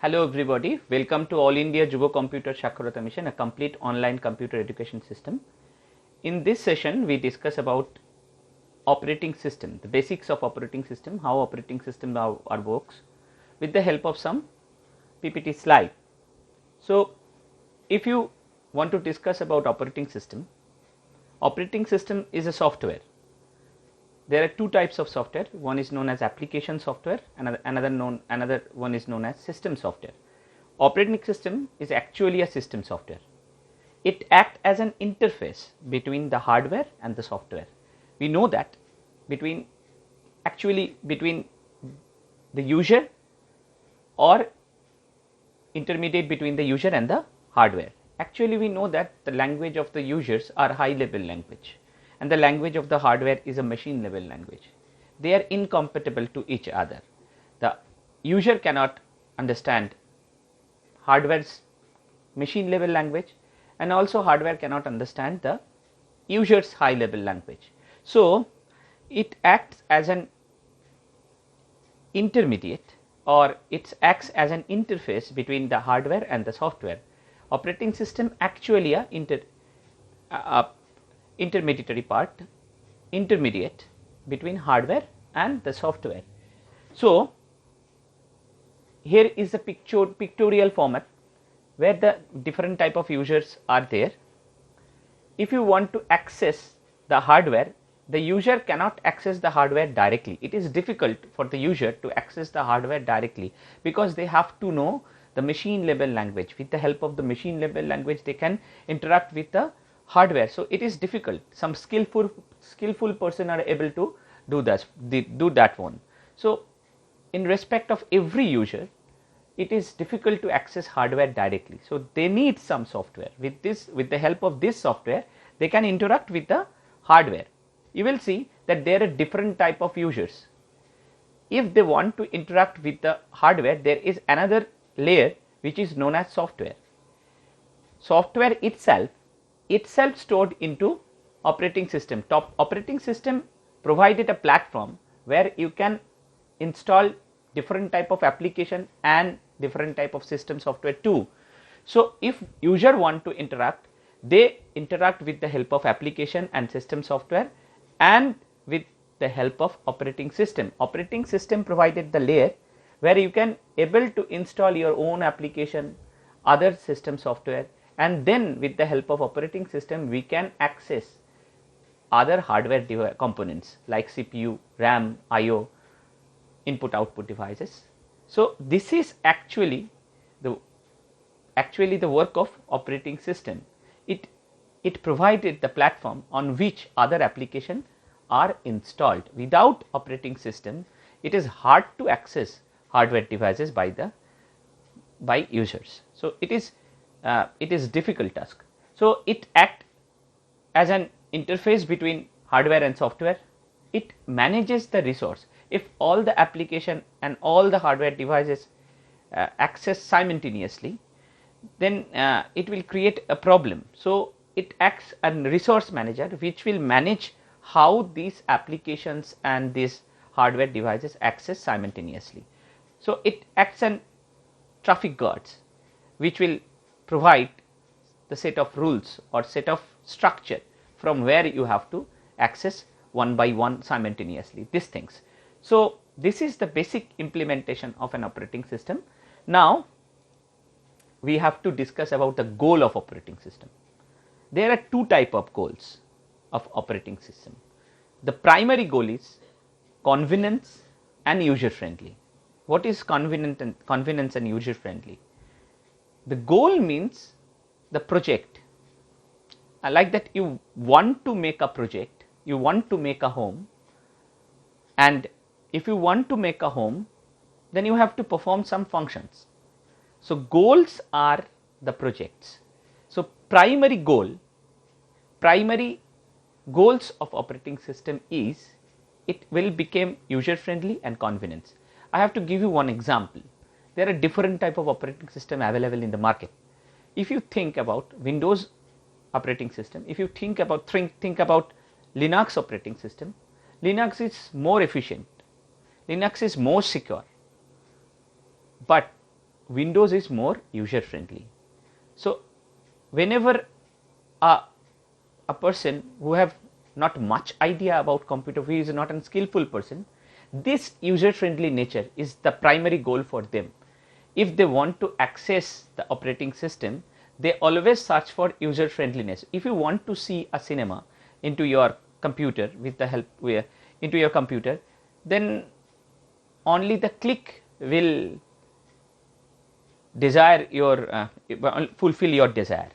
Hello everybody, welcome to All India Jubo Computer Saksharata Mission, a complete online computer education system. In this session, we discuss about operating system, the basics of operating system, how operating system are works with the help of some PPT slide. So, if you want to discuss about operating system is a software. There are two types of software. One is known as application software, another one is known as system software. Operating system is actually a system software. It acts as an interface between the hardware and the software. We know that between the user or intermediate between the user and the hardware. Actually, we know that the language of the users are high level language and the language of the hardware is a machine level language. They are incompatible to each other. The user cannot understand hardware's machine level language and also hardware cannot understand the user's high level language. So, it acts as an intermediate or it acts as an interface between the hardware and the software. Operating system actually a intermediate between hardware and the software. So, here is a pictorial format where the different type of users are there. If you want to access the hardware, the user cannot access the hardware directly. It is difficult for the user to access the hardware directly because they have to know the machine level language. With the help of the machine level language, they can interact with the hardware. So, it is difficult. Some skillful person are able to do that one. So, in respect of every user, it is difficult to access hardware directly. So, they need some software. With the help of this software, they can interact with the hardware. You will see that there are different type of users. If they want to interact with the hardware, there is another layer which is known as software. Software itself stored into operating system. Operating system provided a platform where you can install different type of application and different type of system software too. So, if user want to interact, they interact with the help of application and system software and with the help of operating system. Operating system provided the layer where you can able to install your own application, other system software, and then with the help of operating system we can access other hardware components like CPU, RAM, IO, input output devices. So, this is actually the work of operating system. It provided the platform on which other applications are installed. Without operating system, it is hard to access hardware devices by users. So, it is difficult task. So, it acts as an interface between hardware and software. It manages the resource. If all the application and all the hardware devices access simultaneously, then it will create a problem. So, it acts as a resource manager which will manage how these applications and these hardware devices access simultaneously. So, it acts as traffic guards which will provide the set of rules or set of structure from where you have to access one by one simultaneously these things. So, this is the basic implementation of an operating system. Now, we have to discuss about the goal of operating system. There are two type of goals of operating system. The primary goal is convenience and user friendly. What is convenience and user friendly? The goal means the project. Like that you want to make a project, you want to make a home, and if you want to make a home, then you have to perform some functions. So, goals are the projects. So, primary goals of operating system is it will become user friendly and convenience. I have to give you one example. There are different type of operating system available in the market. If you think about Windows operating system, if you think about Linux operating system, Linux is more efficient, Linux is more secure, but Windows is more user friendly. So, whenever a person who have not much idea about computer, who is not a skillful person, this user friendly nature is the primary goal for them. If they want to access the operating system, they always search for user friendliness. If you want to see a cinema into your computer with the help into your computer, then only the click will desire your fulfill your desire.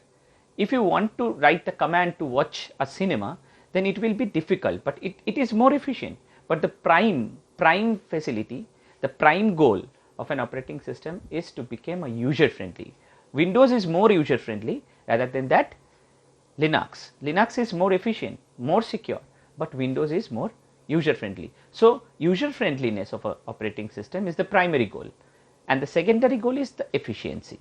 If you want to write the command to watch a cinema, then it will be difficult, but it is more efficient. But the prime facility, the prime goal of an operating system is to become a user friendly. Windows is more user friendly rather than that Linux. Linux is more efficient, more secure, but Windows is more user friendly. So, user friendliness of an operating system is the primary goal, and the secondary goal is the efficiency.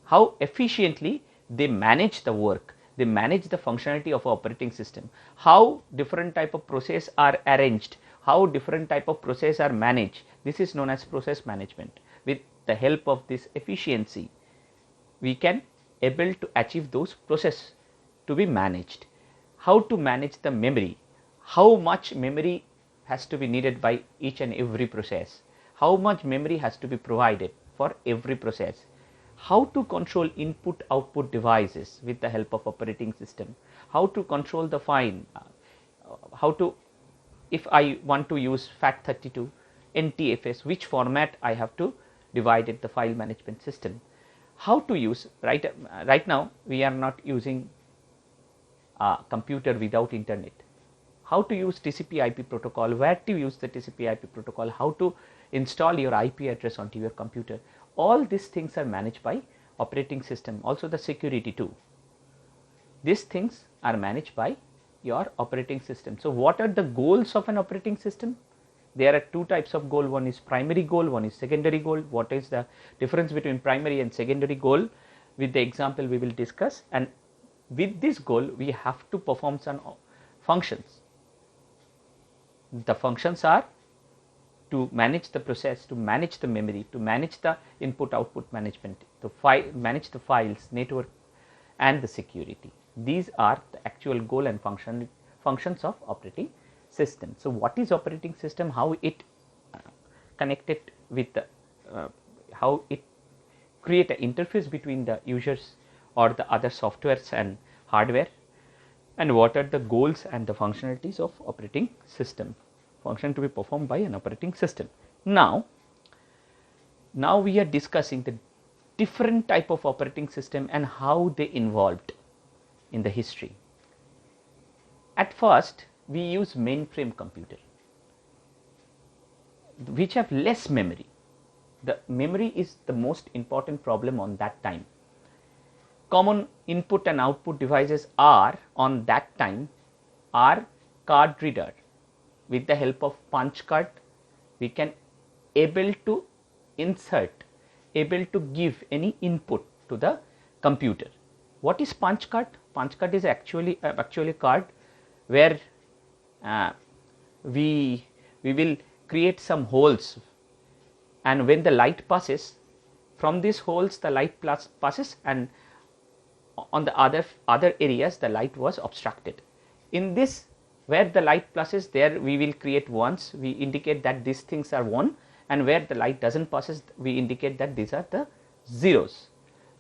How efficiently they manage the work, they manage the functionality of operating system, how different type of process are arranged, how different type of process are managed. This is known as process management. With the help of this efficiency, we can able to achieve those process to be managed. How to manage the memory, how much memory has to be needed by each and every process, how much memory has to be provided for every process, how to control input output devices with the help of operating system, how to control the file, how to, if I want to use FAT32, NTFS, which format I have to divide it, the file management system, how to use, right now we are not using a computer without internet, how to use TCP IP protocol, where to use the TCP IP protocol, how to install your IP address onto your computer. All these things are managed by operating system, also the security too. These things are managed by your operating system. So, what are the goals of an operating system? There are two types of goal, one is primary goal, one is secondary goal. What is the difference between primary and secondary goal? With the example we will discuss, and with this goal we have to perform some functions. The functions are to manage the process, to manage the memory, to manage the input output management, to manage the files, network and the security. These are the actual goal and functions of operating system. So, what is operating system, how it connected with the how it create an interface between the users or the other softwares and hardware, and what are the goals and the functionalities of operating system, function to be performed by an operating system. Now we are discussing the different type of operating system and how they evolved in the history. At first we use mainframe computer which have less memory. The memory is the most important problem on that time. Common input and output devices are on that time are card reader. With the help of punch card we can able to insert, able to give any input to the computer. What is punch card? Punch card is actually a card where we will create some holes, and when the light passes from these holes, the light passes, and on the other areas the light was obstructed. In this, where the light passes, there we will create ones, we indicate that these things are 1, and where the light does not passes, we indicate that these are the zeros.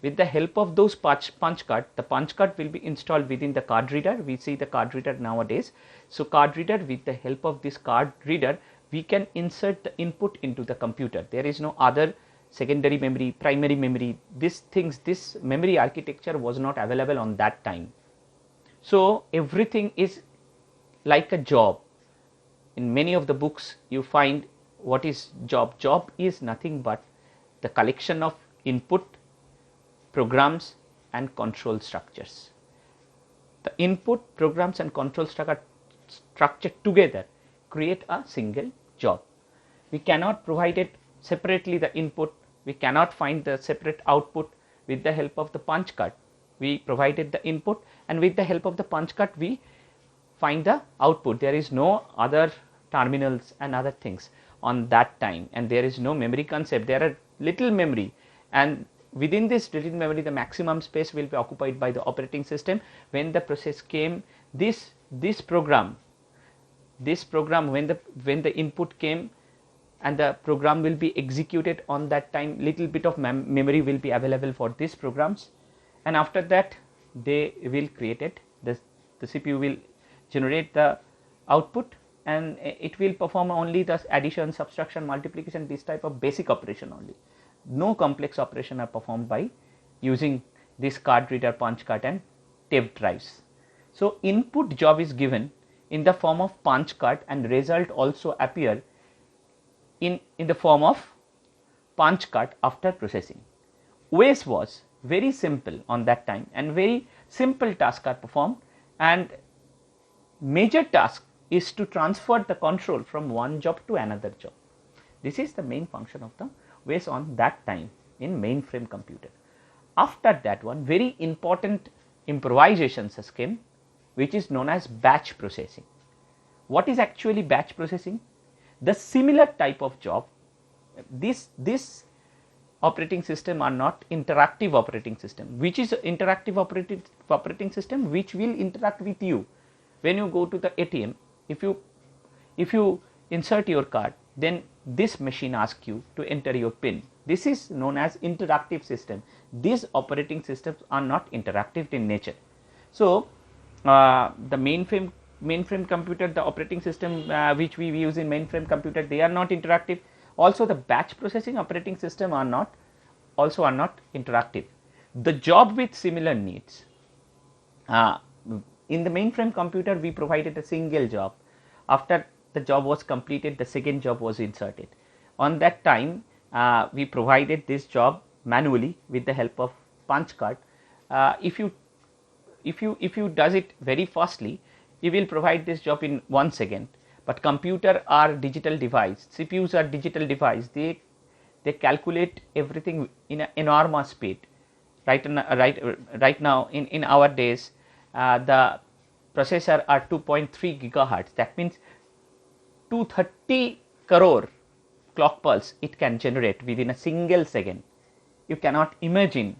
With the help of those punch card, the punch card will be installed within the card reader. We see the card reader nowadays. So, card reader, with the help of this card reader we can insert the input into the computer. There is no other secondary memory, primary memory, these things, this memory architecture was not available on that time. So, everything is like a job. In many of the books you find what is job. Job is nothing but the collection of input, programs and control structures. The input, programs and control structure together create a single job. We cannot provide it separately the input, we cannot find the separate output. With the help of the punch card we provided the input, and with the help of the punch card we find the output. There is no other terminals and other things on that time, and there is no memory concept. There are little memory and within this latent memory the maximum space will be occupied by the operating system. When the process came, this program when the input came and the program will be executed on that time, little bit of memory will be available for these programs, and after that they will create it. The CPU will generate the output and it will perform only the addition, subtraction, multiplication, this type of basic operation only. No complex operation are performed by using this card reader, punch card and tape drives. So input job is given in the form of punch card and result also appear in the form of punch card after processing. OS was very simple on that time and very simple tasks are performed, and major task is to transfer the control from one job to another job. This is the main function of the OS on that time in mainframe computer. After that one, very important improvisations came, which is known as batch processing. What is actually batch processing? The similar type of job, this operating system are not interactive operating system. Which is interactive operating system? Which will interact with you. When you go to the ATM, if you insert your card, then this machine asks you to enter your PIN. This is known as interactive system. These operating systems are not interactive in nature. So the mainframe computer, the operating system which we use in mainframe computer, they are not interactive. Also the batch processing operating system are not interactive. The job with similar needs, in the mainframe computer we provided a single job. After the job was completed, the second job was inserted. On that time we provided this job manually with the help of punch card. If you does it very fastly, you will provide this job in 1 second, but computer are digital device, CPUs are digital device, they calculate everything in an enormous speed. Right now in our days the processor are 2.3 gigahertz, that means 230 crore clock pulse it can generate within a single second. You cannot imagine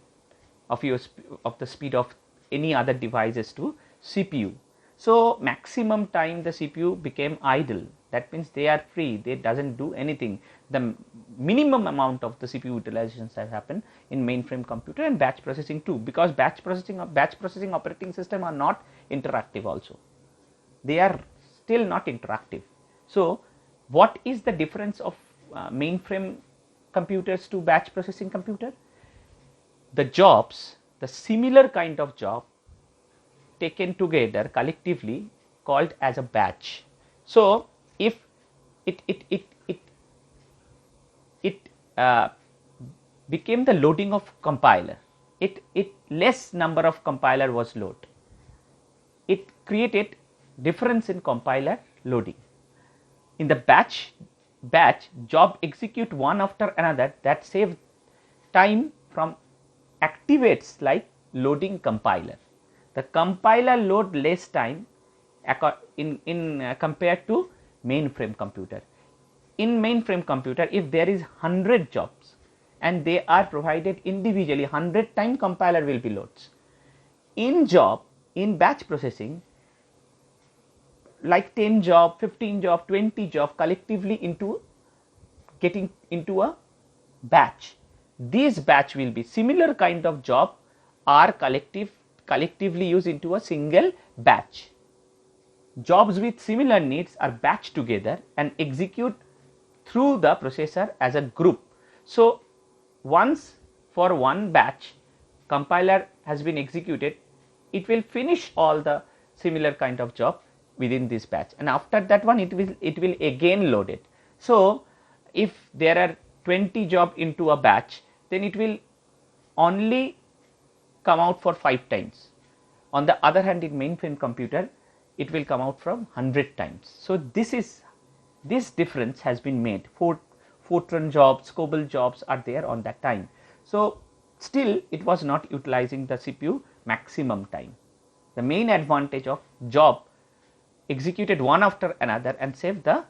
of the speed of any other devices to CPU. So maximum time the CPU became idle, that means they are free, they doesn't do anything. The minimum amount of the CPU utilizations have happened in mainframe computer and batch processing too, because batch processing operating system are not interactive also. They are still not interactive. So what is the difference of mainframe computers to batch processing computer? The jobs, the similar kind of job taken together collectively called as a batch. So if it became the loading of compiler, it less number of compiler was load. It created difference in compiler loading. In the batch job execute one after another, that save time from activates like loading compiler. The compiler load less time in compared to mainframe computer. In mainframe computer, if there is 100 jobs and they are provided individually, 100 time compiler will be loads. In batch processing, like 10 job, 15 job, 20 job collectively getting into a batch. This batch will be similar kind of job are collectively used into a single batch. Jobs with similar needs are batched together and execute through the processor as a group. So once for one batch compiler has been executed, it will finish all the similar kind of job within this batch, and after that one it will again load it. So if there are 20 job into a batch, then it will only come out for 5 times. On the other hand, in mainframe computer it will come out from 100 times. So this difference has been made. Fortran jobs, COBOL jobs are there on that time. So still it was not utilizing the CPU maximum time. The main advantage of job executed one after another and save the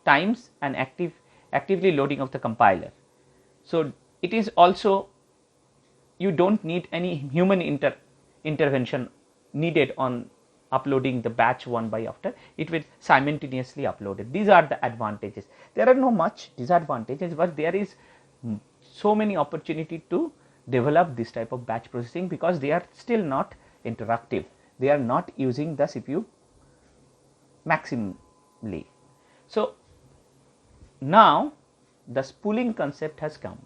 times and actively loading of the compiler. So it is also you don't need any human intervention needed on uploading the batch one by after, it will simultaneously uploaded. These are the advantages. There are no much disadvantages, but there is so many opportunity to develop this type of batch processing because they are still not interactive. They are not using the CPU maximally. So now the spooling concept has come.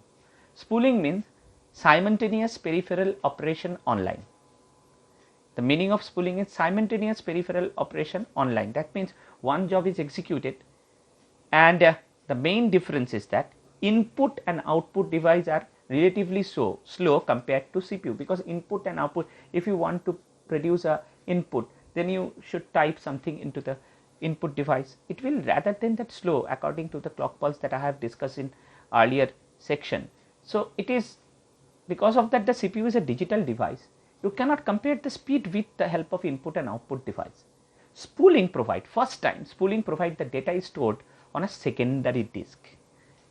Spooling means simultaneous peripheral operation online. The meaning of spooling is simultaneous peripheral operation online. That means one job is executed, and the main difference is that input and output device are relatively slow compared to CPU, because input and output, if you want to produce a input, then you should type something into the input device. It will rather than that slow according to the clock pulse that I have discussed in earlier section. So it is because of that the CPU is a digital device. You cannot compare the speed with the help of input and output device. Spooling provide, first time spooling provide the data is stored on a secondary disk,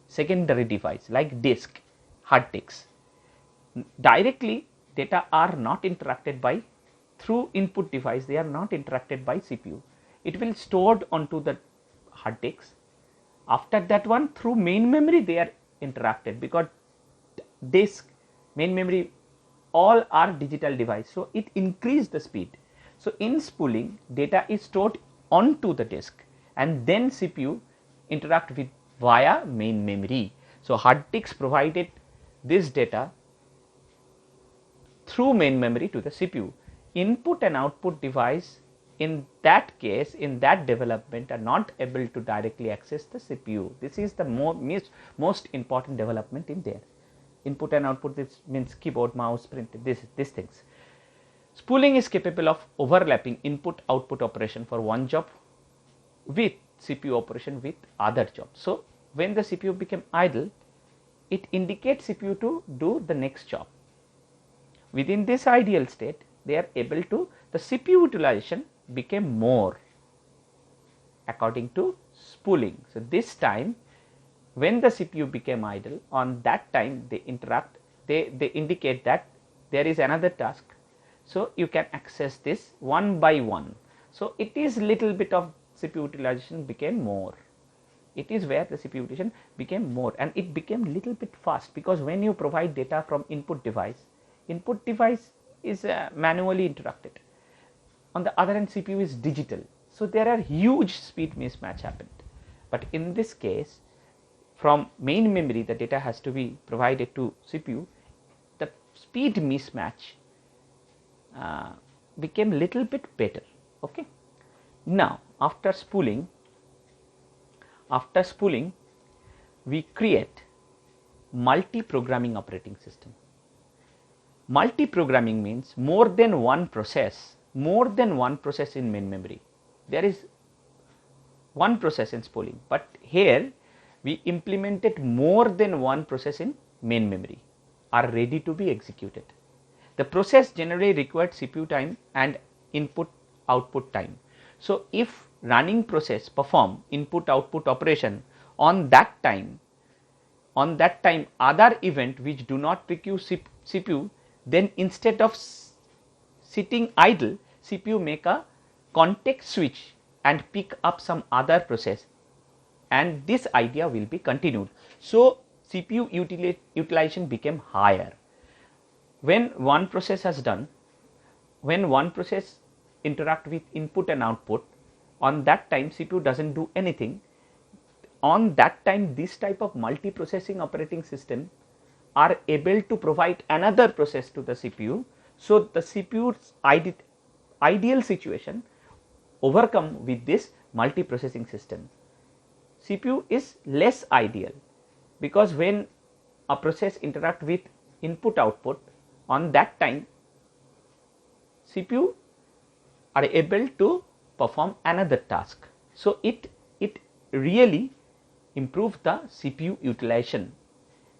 secondary device like disk, hard disks. Directly data are not interacted by through input device, they are not interacted by CPU. It will stored onto the hard disks. After that one, through main memory they are interacted, because disk, main memory, all are digital device. So it increase the speed. So in spooling, data is stored onto the disk and then CPU interact with via main memory. So hard disks provided this data through main memory to the CPU. Input and output device in that case, in that development, are not able to directly access the CPU. This is the most important development in there. Input and output, this means keyboard, mouse, printer, these things. Spooling is capable of overlapping input output operation for one job with CPU operation with other job. So when the CPU became idle, it indicates CPU to do the next job. Within this ideal state, they are able to, the CPU utilization became more according to spooling. So this time when the CPU became idle, on that time they interact, they indicate that there is another task. So you can access this one by one. So it is little bit of CPU utilization became more. It is where the CPU utilization became more, and it became little bit fast, because when you provide data from input device is manually interacted. On the other hand, CPU is digital. So there are huge speed mismatch happened. But in this case, from main memory the data has to be provided to CPU, the speed mismatch became little bit better. Okay. Now after spooling we create multi-programming operating system. Multi-programming means more than one process in main memory. There is one process in spooling, but here we implemented more than one process in main memory are ready to be executed. The process generally required CPU time and input output time. So if running process perform input output operation on that time other event which do not require CPU, then instead of sitting idle, CPU make a context switch and pick up some other process, and this idea will be continued. So CPU utilization became higher. When one process has done, when one process interact with input and output, on that time CPU doesn't do anything. On that time, this type of multi-processing operating system are able to provide another process to the CPU. So the CPU's ideal situation overcome with this multi-processing system. CPU is less ideal, because when a process interact with input output, on that time CPU are able to perform another task. So it really improves the CPU utilization,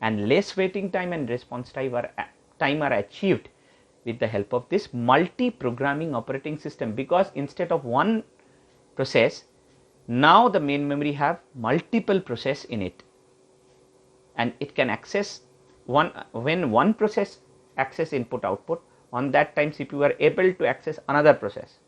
and less waiting time and response time are achieved with the help of this multi-programming operating system, because instead of one process, now the main memory have multiple process in it, and it can access when one process access input output. On that time CPU are able to access another process.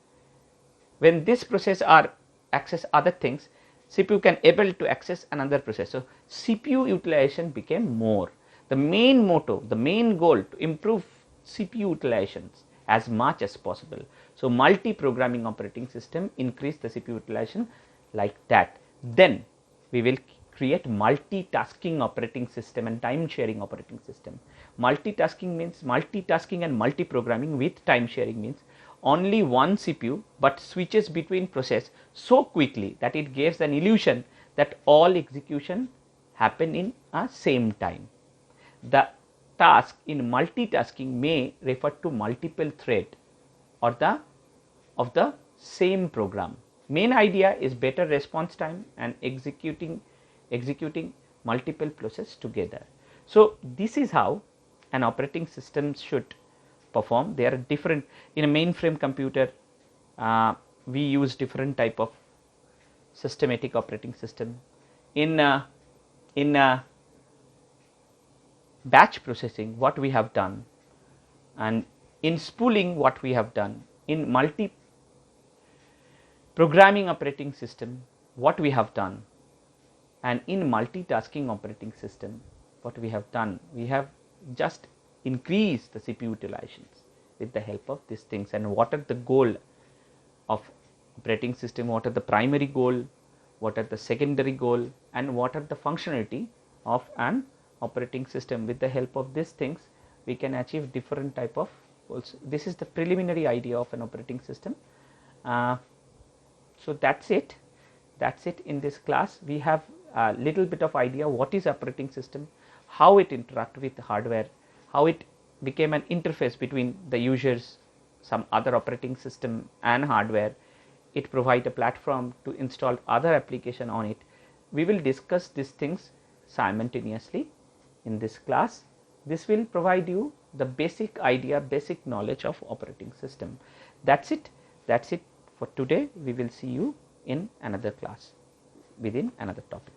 When this process are access other things, CPU can able to access another process. So CPU utilization became more. The main motto, the main goal to improve CPU utilizations as much as possible. So multi-programming operating system increase the CPU utilization like that. Then we will create multitasking operating system and time sharing operating system. Multitasking and multi-programming with time sharing means only one CPU but switches between process so quickly that it gives an illusion that all execution happen in a same time. The task in multitasking may refer to multiple thread or of the same program. Main idea is better response time and executing multiple processes together. So this is how an operating system should perform. There are different, in a mainframe computer we use different type of systematic operating system. In batch processing what we have done, and in spooling what we have done, in multi programming operating system what we have done, and in multitasking operating system what we have done, we have just increased the CPU utilizations with the help of these things. And what are the goal of operating system, what are the primary goal, what are the secondary goal, and what are the functionality of an operating system. With the help of these things we can achieve different type of goals. This is the preliminary idea of an operating system. So that's it in this class. We have a little bit of idea what is operating system, how it interact with hardware, how it became an interface between the users, some other operating system and hardware. It provide a platform to install other application on it. We will discuss these things simultaneously in this class. This will provide you the basic idea, basic knowledge of operating system. That's it for today. We will see you in another class within another topic.